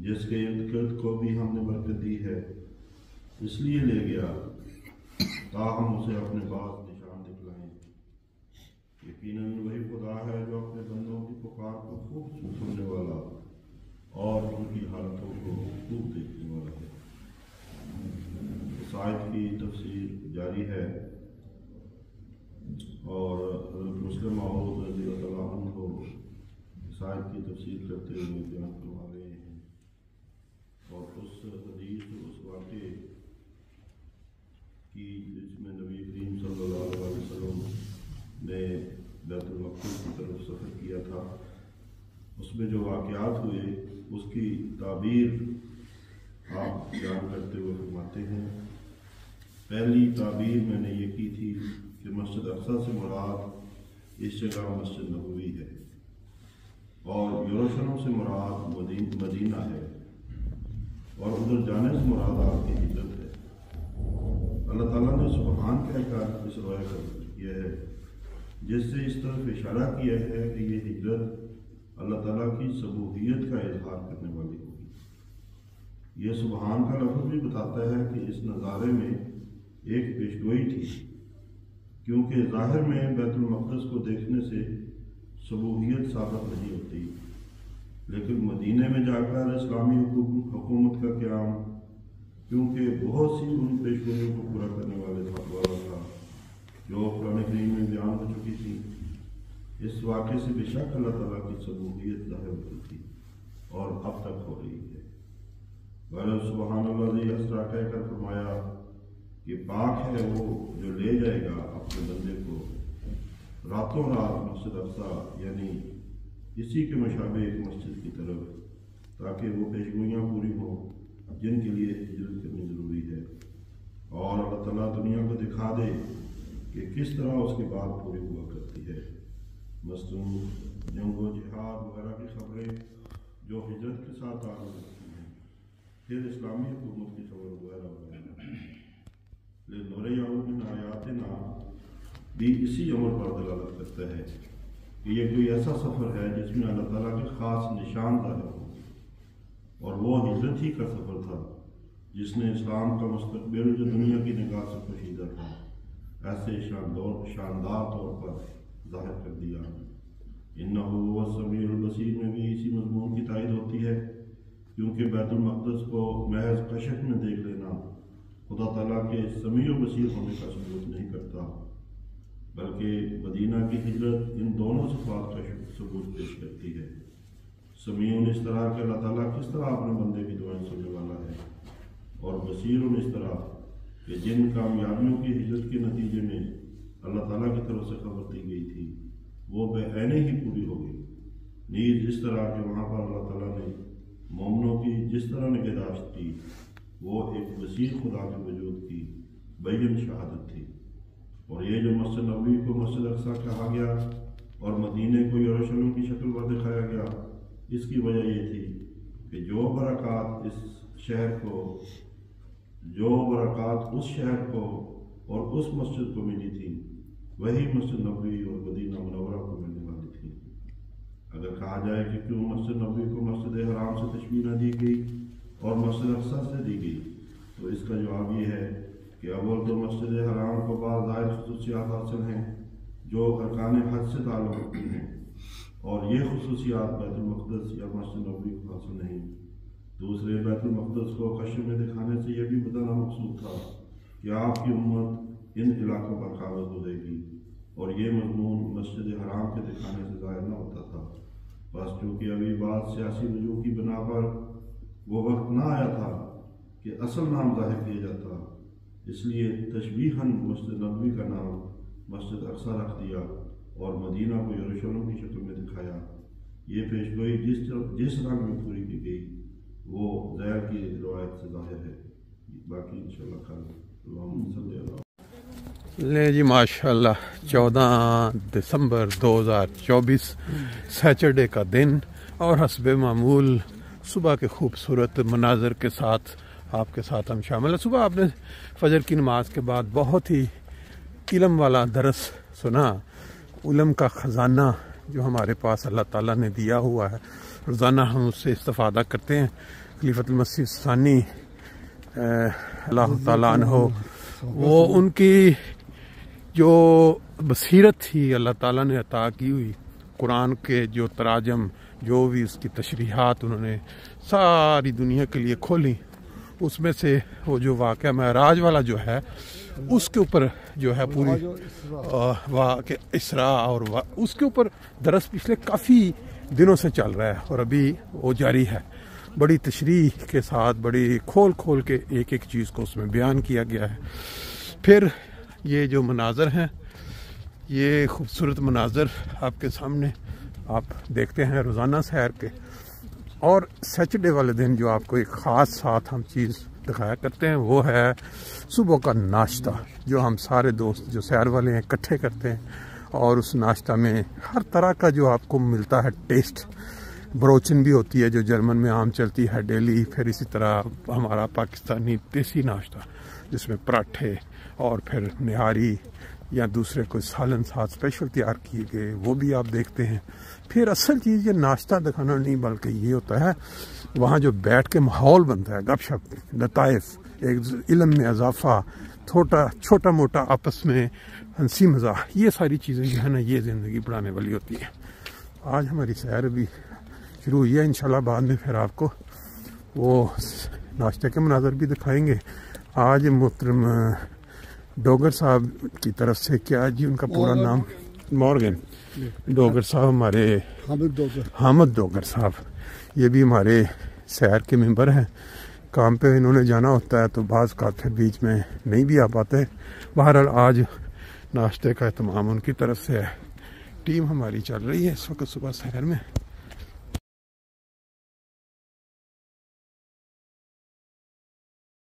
جس کے ارد گرد کو بھی ہم نے برکت دی ہے، اس لیے لے گیا تاہم اسے اپنے بعض نشان دکھلائیں۔ یقیناً وہی خدا ہے جو اپنے بندوں کی پکار کو خوب سننے والا اور ان کی حالتوں کو خوب دیکھنے والا ہے۔ اس آیت کی تفسیر جاری ہے اور حضرت مسلم موعود رضی اللہ عنہ اس آیت کی تفسیر کرتے ہوئے بیان کروا رہے ہیں، اور اس حدیث اس واقعے کی جس میں نبی کریم صلی اللہ علیہ وسلم نے بیت المقدس کی طرف سفر کیا تھا، اس میں جو واقعات ہوئے اس کی تعبیر آپ بیان کرتے ہوئے فرماتے ہیں۔ پہلی تعبیر میں نے یہ کی تھی کہ مسجد اقصی سے مراد اس جگہ مسجد نبوی ہے، اور یروشلم سے مراد مدینہ ہے، اور ادھر جانے سے مراد آپ کی ہجرت ہے۔ اللہ تعالیٰ نے سبحان کہہ کر اس روایت کا کیا ہے، جس سے اس طرف اشارہ کیا ہے کہ یہ ہجرت اللہ تعالیٰ کی سبوحیت کا اظہار کرنے والی ہوگی۔ یہ سبحان کا لفظ بھی بتاتا ہے کہ اس نظارے میں ایک پیشگوئی تھی، کیونکہ ظاہر میں بیت المقدس کو دیکھنے سے سبوحیت ثابت نہیں ہوتی، لیکن مدینے میں جا کر اسلامی حکومت کا قیام کیونکہ بہت سی ان پیشگوئیوں کو پورا کرنے والا تھا جو قرآن کریم میں بیان ہو چکی تھی، اس واقعے سے بے شک اللہ تعالیٰ کی سبوحیت ظاہر ہوتی تھی اور اب تک ہو رہی ہے۔ غرض سبحان اللہ نے اسرا کہہ کر فرمایا کہ پاک ہے وہ جو لے جائے گا اپنے بندے کو راتوں رات مسجد اقصی یعنی اسی کے مشابہ ایک مسجد کی طرف، تاکہ وہ پیشگوئیاں پوری ہوں جن کے لیے ہجرت کرنی ضروری ہے، اور اللہ تعالیٰ دنیا کو دکھا دے کہ کس طرح اس کے بعد پوری ہوا کرتی ہے، مثلاً جنگ و جہاد وغیرہ کی خبریں جو ہجرت کے ساتھ تعلق رکھتی ہیں، پھر اسلامی حکومت کی خبر وغیرہ وغیرہ۔ لِنُرِيَهُ مِنْ آیاتنا بھی اسی عمر پر دلالت کرتا ہے کہ یہ کوئی ایسا سفر ہے جس میں اللہ تعالیٰ کے خاص نشان ظاہر ہو، اور وہ ہجرت ہی کا سفر تھا جس نے اسلام کا مستقبل جو دنیا کی نگاہ سے پوشیدہ تھا ایسے شاندار طور پر ظاہر کر دیا۔ اِنَّهُ هُوَ السَّمِيعُ الْبَصِيرُ میں بھی اسی مضمون کی تائید ہوتی ہے، کیونکہ بیت المقدس کو محض کشف میں دیکھ لینا خدا تعالیٰ کے سمیع و بصیر ہونے کا ثبوت نہیں کرتا، بلکہ مدینہ کی ہجرت ان دونوں صفات کا ثبوت پیش کرتی ہے۔ سمیع اس طرح کہ اللہ تعالیٰ کس طرح اپنے بندے کی دعائیں سننے والا ہے، اور بصیر اس طرح کہ جن کامیابیوں کی ہجرت کے نتیجے میں اللہ تعالیٰ کی طرف سے خبر دی گئی تھی وہ بعین ہی پوری ہو گئی، نیز اس طرح کہ وہاں پر اللہ تعالیٰ نے مومنوں کی جس طرح نگہداشت کی وہ ایک وسیع خدا کے وجود کی بین شہادت تھی۔ اور یہ جو مسجد نبوی کو مسجد اقصی کہا گیا اور مدینے کو یروشلم کی شکل پر دکھایا گیا، اس کی وجہ یہ تھی کہ جو برکات اس شہر کو اور اس مسجد کو ملی تھی وہی مسجد نبوی اور مدینہ منورہ کو ملنے والی تھی۔ اگر کہا جائے کہ کیوں مسجد نبوی کو مسجد حرام سے تشبیہ نہ دی گئی اور مسجد اقصی سے دی گئی، تو اس کا جواب یہ ہے کہ اول تو مسجد حرام کو بعض ظاہر خصوصیات حاصل ہیں جو ارکان حج سے تعلق رکھتی ہیں، اور یہ خصوصیات بیت المقدس یا مسجد نبوی کو حاصل نہیں۔ دوسرے، بیت المقدس کو کشف میں دکھانے سے یہ بھی بتانا مقصود تھا کہ آپ کی امت ان علاقوں پر قابض ہو جائے گی، اور یہ مضمون مسجد حرام کے دکھانے سے ظاہر نہ ہوتا تھا، بس چونکہ ابھی بات سیاسی وجوہ کی بنا پر وہ وقت نہ آیا تھا کہ اصل نام ظاہر کیا جاتا، اس لیے تشبیہاً مسجد نبوی کا نام مسجد اقصی رکھ دیا اور مدینہ کو یروشلم کی شکل میں دکھایا۔ یہ پیشگوئی جس رنگ میں پوری کی گئی وہ ذیل کی روایت سے ظاہر ہے، باقی انشاءاللہ کل اللہم صلی اللہ۔ لے جی ماشاءاللہ 14 دسمبر 2024 سیچرڈے کا دن، اور حسب معمول صبح کے خوبصورت مناظر کے ساتھ آپ کے ساتھ ہم شامل ہیں۔ صبح آپ نے فجر کی نماز کے بعد بہت ہی علم والا درس سنا، علم کا خزانہ جو ہمارے پاس اللہ تعالیٰ نے دیا ہوا ہے روزانہ ہم اس سے استفادہ کرتے ہیں. خلیفۃ المسیح ثانی اللہ تعالیٰ عنہ، وہ ان کی جو بصیرت تھی اللہ تعالیٰ نے عطا کی ہوئی، قرآن کے جو تراجم، جو بھی اس کی تشریحات انہوں نے ساری دنیا کے لیے کھولی، اس میں سے وہ جو واقعہ معراج والا جو ہے اس کے اوپر جو ہے پوری واقع اسراء اور اس کے اوپر درس پچھلے کافی دنوں سے چل رہا ہے اور ابھی وہ جاری ہے. بڑی تشریح کے ساتھ بڑی کھول کے ایک ایک چیز کو اس میں بیان کیا گیا ہے. پھر یہ جو مناظر ہیں، یہ خوبصورت مناظر آپ کے سامنے آپ دیکھتے ہیں روزانہ سیر کے. اور سیچرڈے والے دن جو آپ کو ایک خاص ساتھ ہم چیز دکھایا کرتے ہیں وہ ہے صبح کا ناشتہ، جو ہم سارے دوست جو سیر والے ہیں اکٹھے کرتے ہیں. اور اس ناشتہ میں ہر طرح کا جو آپ کو ملتا ہے ٹیسٹ. بروچن بھی ہوتی ہے جو جرمن میں عام چلتی ہے ڈیلی. پھر اسی طرح ہمارا پاکستانی دیسی ناشتہ جس میں پراٹھے اور پھر نہاری یا دوسرے کوئی سالن ساتھ اسپیشل تیار کیے گئے، وہ بھی آپ دیکھتے ہیں. پھر اصل چیز یہ ناشتہ دکھانا نہیں بلکہ یہ ہوتا ہے وہاں جو بیٹھ کے ماحول بنتا ہے، گپ شپ، لطائف، ایک علم میں اضافہ، چھوٹا موٹا آپس میں ہنسی مزاح، یہ ساری چیزیں جو ہے نا یہ زندگی بڑھانے والی ہوتی ہے. آج ہماری سیر بھی شروع ہوئی ہے، انشاءاللہ بعد میں پھر آپ کو وہ ناشتے کے مناظر بھی دکھائیں گے. آج محترم ڈوگر صاحب کی طرف سے، کیا جی ان کا پورا نام؟ مورگن ڈوگر صاحب، ہمارے حامد ڈوگر صاحب، یہ بھی ہمارے سیر کے ممبر ہیں. کام پہ انہوں نے جانا ہوتا ہے تو بعض کا پھر بیچ میں نہیں بھی آ پاتے. بہرحال آج ناشتے کا اہتمام ان کی طرف سے ہے. ٹیم ہماری چل رہی ہے اس وقت صبح سحر میں.